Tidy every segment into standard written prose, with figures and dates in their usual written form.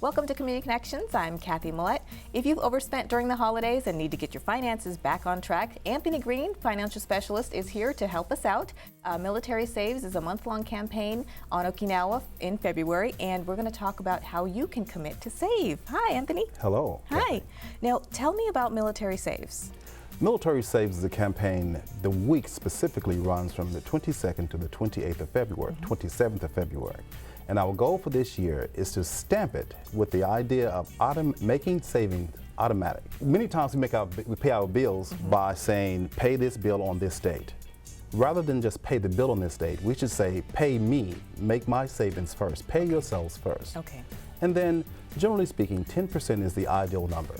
Welcome to Community Connections. I'm Kathy Millett. If you've overspent during the holidays and need to get your finances back on track, Anthony Green, financial specialist, is here to help us out. Military Saves is a month-long campaign on Okinawa in February, and we're going to talk about how you can commit to save. Hi, Anthony. Hello. Hi. Kathy. Now, tell me about Military Saves. Military Saves is a campaign. The week specifically runs from the 22nd to the 28th of February, 27th of February. And our goal for this year is to stamp it with the idea of making savings automatic. Many times we pay our bills by saying, pay this bill on this date. Rather than just pay the bill on this date, we should say, pay me, make my savings first, pay yourselves first. Okay. And then, generally speaking, 10% is the ideal number.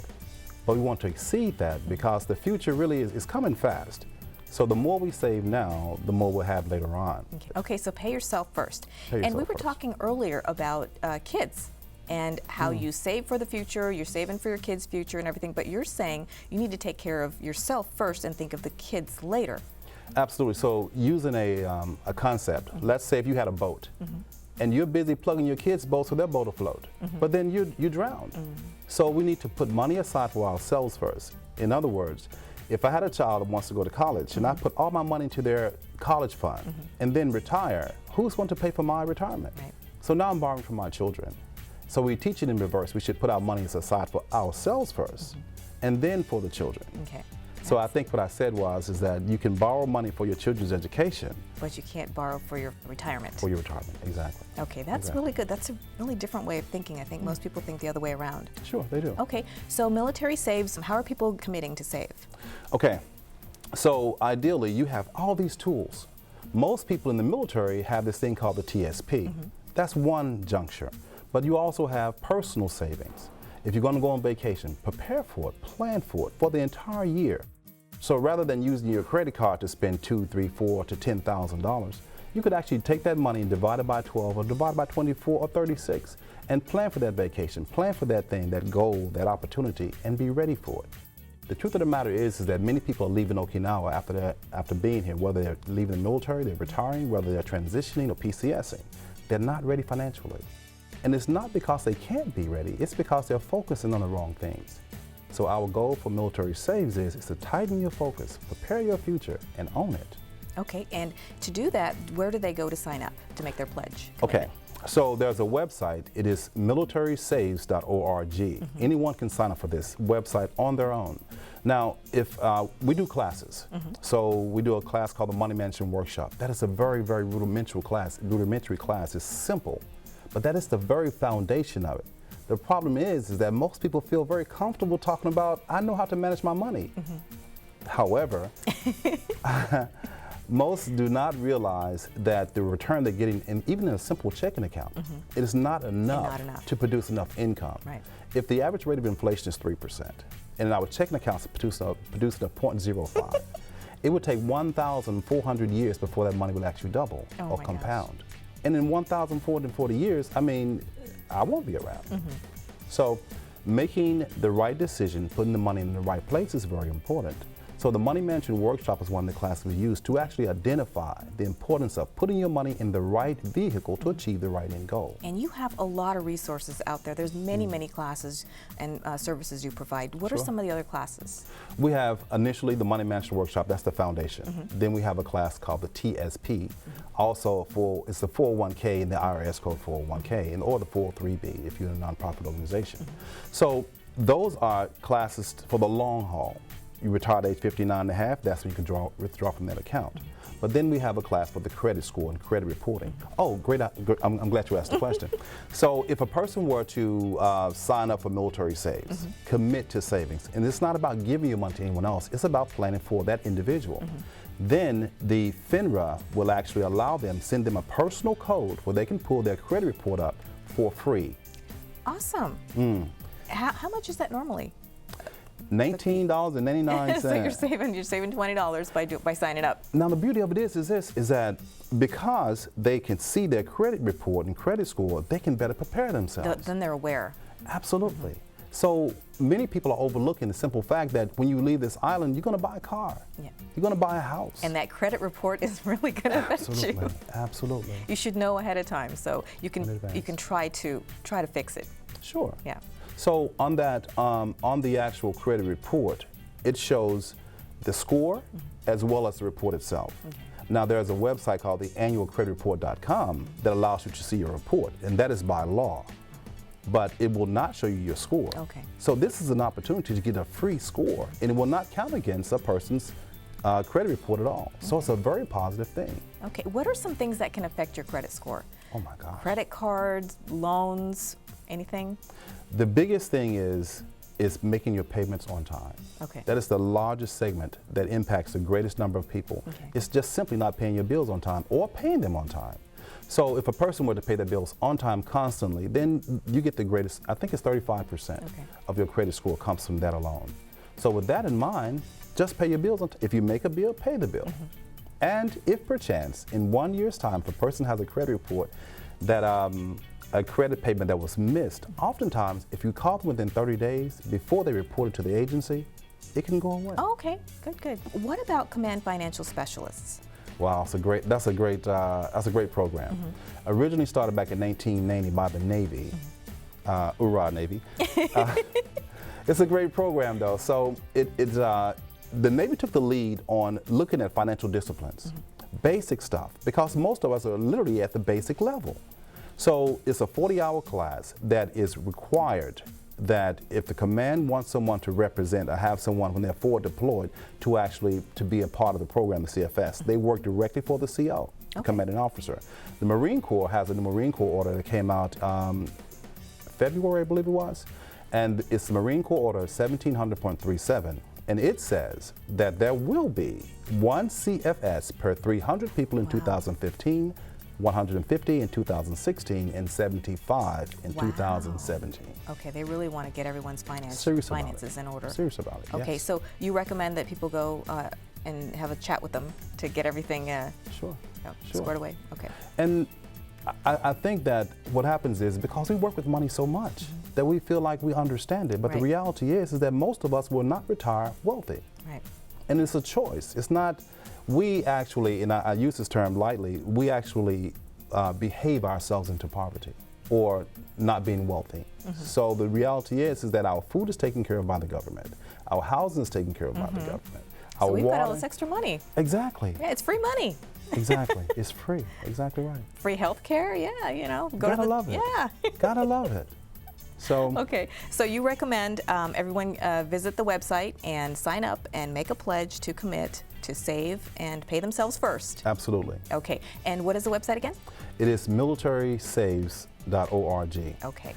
But we want to exceed that because the future really is coming fast. So the more we save now, the more we'll have later on. Okay, so pay yourself first. Pay And we yourself were first. talking earlier about kids and how you save for the future, you're saving for your kids' future and everything, but you're saying you need to take care of yourself first and think of the kids later. Absolutely. So using a concept, let's say if you had a boat and you're busy plugging your kids' boat so their boat will float, but then you drown. So we need to put money aside for ourselves first. In other words, if I had a child that wants to go to college and I put all my money into their college fund and then retire, who's going to pay for my retirement? Right. So now I'm borrowing from my children. So we teach it in reverse. We should put our money aside for ourselves first and then for the children. Okay. So I think what I said is that you can borrow money for your children's education. But you can't borrow for your retirement. For your retirement, exactly. Okay, that's Exactly. really good. That's a really different way of thinking. I think most people think the other way around. Sure, they do. Okay, so Military Saves, how are people committing to save? Okay, so ideally you have all these tools. Most people in the military have this thing called the TSP. That's one juncture. But you also have personal savings. If you're going to go on vacation, prepare for it, plan for it for the entire year. So rather than using your credit card to spend $2,000, $3,000, $4,000 to $10,000, you could actually take that money and divide it by 12 or divide it by 24 or 36 and plan for that vacation, plan for that thing, that goal, that opportunity, and be ready for it. The truth of the matter is that many people are leaving Okinawa after being here, whether they're leaving the military, they're retiring, whether they're transitioning or PCSing. They're not ready financially. And it's not because they can't be ready, it's because they're focusing on the wrong things. So our goal for Military Saves is to tighten your focus, prepare your future, and own it. Okay, and to do that, where do they go to sign up to make their pledge? Okay, so there's a website. It is militarysaves.org. Anyone can sign up for this website on their own. Now, if we do classes, so we do a class called the Money Management Workshop. That is a very, very rudimentary class. It's simple, but that is the very foundation of it. The problem is that most people feel very comfortable talking about, I know how to manage my money. However, most do not realize that the return they're getting, even in a simple checking account, it is not enough to produce enough income. Right. If the average rate of inflation is 3%, and our checking accounts produce a 0.05, it would take 1,400 years before that money will actually double or compound. Gosh. And in 1,440 years, I mean, I won't be around. So making the right decision, putting the money in the right place is very important. So the Money Management Workshop is one of the classes we use to actually identify the importance of putting your money in the right vehicle to achieve the right end goal. And you have a lot of resources out there. There's many, many classes and services you provide. What are some of the other classes? We have initially the Money Management Workshop, that's the foundation. Then we have a class called the TSP. Also, it's the 401k and the IRS code 401k, or the 403b if you're a nonprofit organization. So those are classes for the long haul. You retire at age 59 and a half, that's when you can withdraw from that account. But then we have a class for the credit score and credit reporting. Oh, great, I'm glad you asked the question. So if a person were to sign up for Military Saves, commit to savings, and it's not about giving your money to anyone else, it's about planning for that individual. Then the FINRA will actually allow them, send them a personal code where they can pull their credit report up for free. Awesome. How much is that normally? $19.99. So you're saving $20 by signing up. Now the beauty of it is that because they can see their credit report and credit score, they can better prepare themselves. Then they're aware. Absolutely. So many people are overlooking the simple fact that when you leave this island, you're going to buy a car. Yeah. You're going to buy a house. And that credit report is really going to affect you. Absolutely. You should know ahead of time so you can try to fix it. Sure. Yeah. So on that, on the actual credit report, it shows the score as well as the report itself. Now there's a website called the annualcreditreport.com that allows you to see your report, and that is by law. But it will not show you your score. Okay. So this is an opportunity to get a free score, and it will not count against a person's credit report at all. So it's a very positive thing. Okay. What are some things that can affect your credit score? Oh my gosh. Credit cards, loans, anything? The biggest thing is making your payments on time. Okay. That is the largest segment that impacts the greatest number of people. Okay. It's just simply not paying your bills on time or paying them on time. So if a person were to pay their bills on time constantly, then you get the greatest, I think it's 35% of your credit score comes from that alone. So with that in mind, just pay your bills on time. If you make a bill, pay the bill. And if perchance, in 1 year's time, if a person has a credit report that a credit payment that was missed, oftentimes if you call them within 30 days before they report it to the agency, it can go away. Oh, okay. Good, good. What about Command Financial Specialists? Wow, that's a great program. Originally started back in 1990 by the Navy, Hoorah Navy. It's a great program though. So the Navy took the lead on looking at financial disciplines, basic stuff, because most of us are literally at the basic level. So it's a 40-hour class that is required, that if the command wants someone to represent or have someone when they're forward deployed to be a part of the program, the CFS, they work directly for the CO, the commanding officer. The Marine Corps has a new Marine Corps order that came out February, I believe it was, and it's the Marine Corps Order 1700.37, and it says that there will be 1 CFS per 300 people in 2015, 150 in 2016, and 75 in 2017. Okay, they really want to get everyone's finances in order. Serious about it. Okay, yes. so you recommend that people go and have a chat with them to get everything squared away? Okay. And I think that what happens is because we work with money so much that we feel like we understand it, but the reality is that most of us will not retire wealthy. Right. And it's a choice. It's not, we actually, and I use this term lightly, we actually behave ourselves into poverty or not being wealthy. So the reality is that our food is taken care of by the government. Our housing is taken care of by the government. So our we've water, got all this extra money. Exactly. Yeah, it's free money. Exactly. It's free. Exactly right. Free health care, yeah, you know. Gotta love it. Yeah. Gotta love it. So, okay, so you recommend everyone visit the website and sign up and make a pledge to commit to save and pay themselves first. Absolutely. Okay, and what is the website again? It is militarysaves.org. Okay.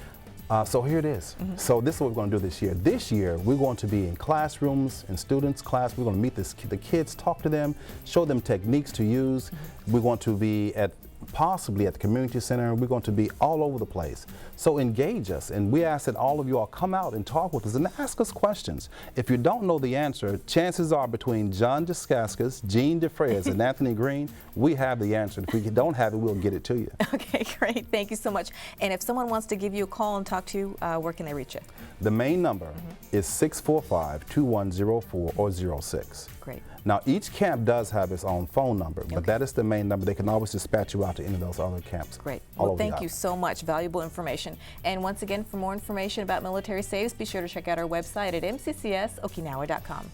So here it is. So this is what we're going to do this year. This year, we're going to be in classrooms, in students' class. We're going to meet the kids, talk to them, show them techniques to use. We're going to be possibly at the community center. We're going to be all over the place. So engage us, and we ask that all of you all come out and talk with us and ask us questions. If you don't know the answer, chances are between John Descascas, Gene DeFrez, and Anthony Green, we have the answer. If we don't have it, we'll get it to you. Okay, great. Thank you so much. And if someone wants to give you a call and talk to you, where can they reach you? The main number is 645-2104 or 06. Great. Now, each camp does have its own phone number, but that is the main number. They can always dispatch you out to any of those other camps. Great. Well, thank you so much. Valuable information. And once again, for more information about Military Saves, be sure to check out our website at mccsokinawa.com.